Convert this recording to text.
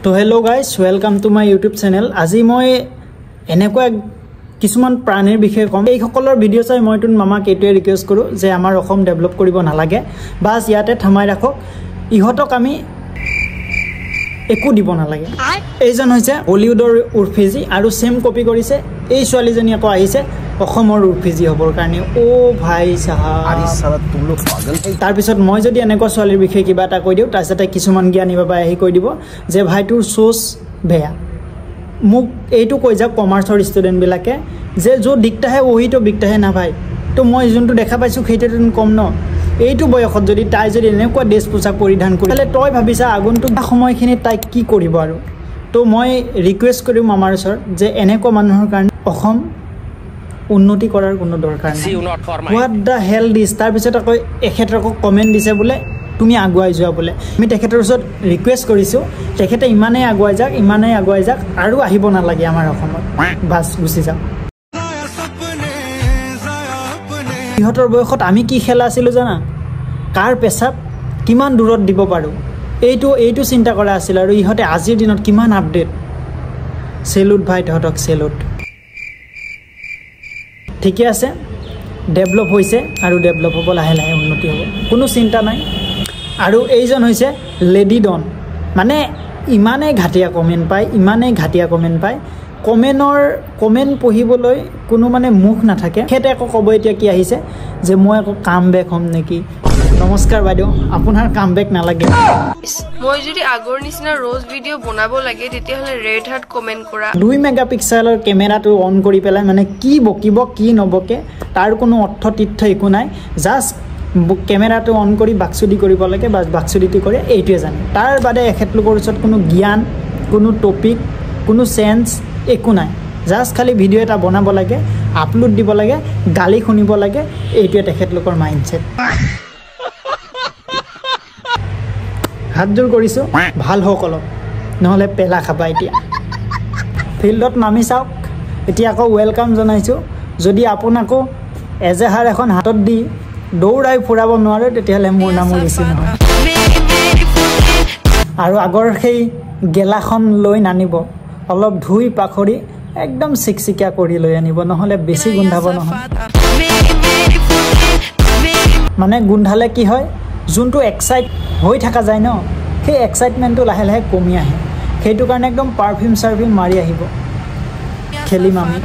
তো hello' guys welcome to my YouTube channel. আজি মই এনেকুৱা কিছুমান প্ৰাণীৰ বিষয়ে ক'ম। এইসকলৰ ভিডিঅ' চাই মই তোন মামাক এইটোৱে ৰিকুৱেষ্ট কৰোঁ যে আমাৰ অসম ডেভেলপ কৰিব নালাগে, বাছ ইয়াতে থামাই ৰাখক, ইহঁতক আমি একো দিব নালাগে। এইজন হৈছে বলিউডৰ উৰ্ফিজি আৰু চেম কপি কৰিছে এই ছোৱালীজনী আকৌ আহিছে অসমৰ উৰ্ফিজি হ'বৰ কাৰণে। অ' ভাই চাহাব, তাৰপিছত মই যদি এনেকুৱা ছোৱালীৰ বিষয়ে কিবা এটা কৈ দিওঁ তাৰপিছতে কিছুমান জ্ঞানী বাবাই আহি কৈ দিব যে ভাই তোৰ চ'চ বেয়া। মোক এইটো কৈ যাওক কমাৰ্চৰ ষ্টুডেণ্টবিলাকে যে য'ত দিকটা হে ওহিটো বিকটা হে না ভাই। তো মই যোনটো দেখা পাইছোঁ সেইটোতো কম ন। এইটো বয়সত যদি তাই যদি এনেকুৱা ড্ৰেছ পোছাক পৰিধান কৰি তাহলে তই ভাবিছা আগন্তুক সময়খিনিত তাই কি কৰিব আৰু। তো মই ৰিকুৱেষ্ট কৰিম আমাৰ ওচৰত যে এনেকুৱা মানুহৰ কাৰণে অসম উন্নতি কৰাৰ কোনো দৰকাৰ নাই। হোৱাট দ্য হেল দিছ। তাৰপিছত আকৌ এখেতে আকৌ কমেণ্ট দিছে বোলে তুমি আগুৱাই যোৱা বোলে। আমি তেখেতৰ ওচৰত ৰিকুৱেষ্ট কৰিছোঁ তেখেতে ইমানেই আগুৱাই যাওক আৰু আহিব নালাগে আমাৰ অসমত, বাছ গুচি যাওক। ইহঁতৰ বয়সত আমি কি খেলা আছিলোঁ জানা? কাৰ পেচাব কিমান দূৰত দিব পাৰোঁ এইটো চিন্তা কৰা আছিল। আৰু ইহঁতে আজিৰ দিনত কিমান আপডেট। চেলুট ভাই তহঁতক চেলুট। ঠিকে আছে, ডেভেলপ হৈছে আৰু ডেভেলপ হ'ব, লাহে লাহে উন্নতি হ'ব, কোনো চিন্তা নাই। আৰু এইজন হৈছে লেডি ডন। মানে ইমানেই ঘাটিয়া কমেণ্ট পায়, কমেণ্ট পঢ়িবলৈ কোনো মানে মুখ নাথাকে। সিহঁতে আকৌ ক'ব এতিয়া কি আহিছে যে মই আকৌ কাম বেক হ'ম নেকি। নমস্কাৰ বাইদেউ, আপোনাৰ কাম বেক নালাগে। মই যদি আগৰ নিচিনা ৰ'জ ভিডিঅ' বনাব লাগে তেতিয়াহ'লে ৰেড হাৰ্ট কমেণ্ট কৰা। 2 মেগাপিক্সেলৰ কেমেৰাটো অন কৰি পেলাই মানে কি বকিব কি নবকে তাৰ কোনো অৰ্থ তথ্য একো নাই। জাষ্ট কেমেৰাটো অন কৰি বাকচুদি কৰিব লাগে, বা বাকচুদিটো কৰে এইটোৱে জানে। তাৰ বাদে এখেতলোকৰ ওচৰত কোনো জ্ঞান, কোনো টপিক, কোনো চেন্স একো নাই। জাষ্ট খালি ভিডিঅ' এটা বনাব লাগে, আপলোড দিব লাগে, গালি শুনিব লাগে, এইটোৱে তেখেতলোকৰ মাইণ্ডছেট। হাত জোৰ কৰিছোঁ, ভাল হওক অলপ, নহ'লে পেলা খাবা। এতিয়া ফিল্ডত নামি চাওক। এতিয়া আকৌ ৱেলকাম জনাইছোঁ। যদি আপোনাকো এজেহাৰ এখন হাতত দি দৌৰাই ফুৰাব নোৱাৰে তেতিয়াহ'লে মোৰ নামো বেছি নহয়। আৰু আগৰ সেই গেলাখন লৈ নানিব, অলপ ধুই পাখৰি একদম চিকচিকীয়া কৰি লৈ আনিব, নহ'লে বেছি গোন্ধাব নহয়। মানে গোন্ধালে কি হয়, যোনটো এক্সাইট হৈ থকা যায় ন, সেই এক্সাইটমেণ্টটো লাহে লাহে কমি আহে। সেইটো কাৰণে একদম পাৰফিউম চাৰফিউম মাৰি আহিব, খেলিম আমি।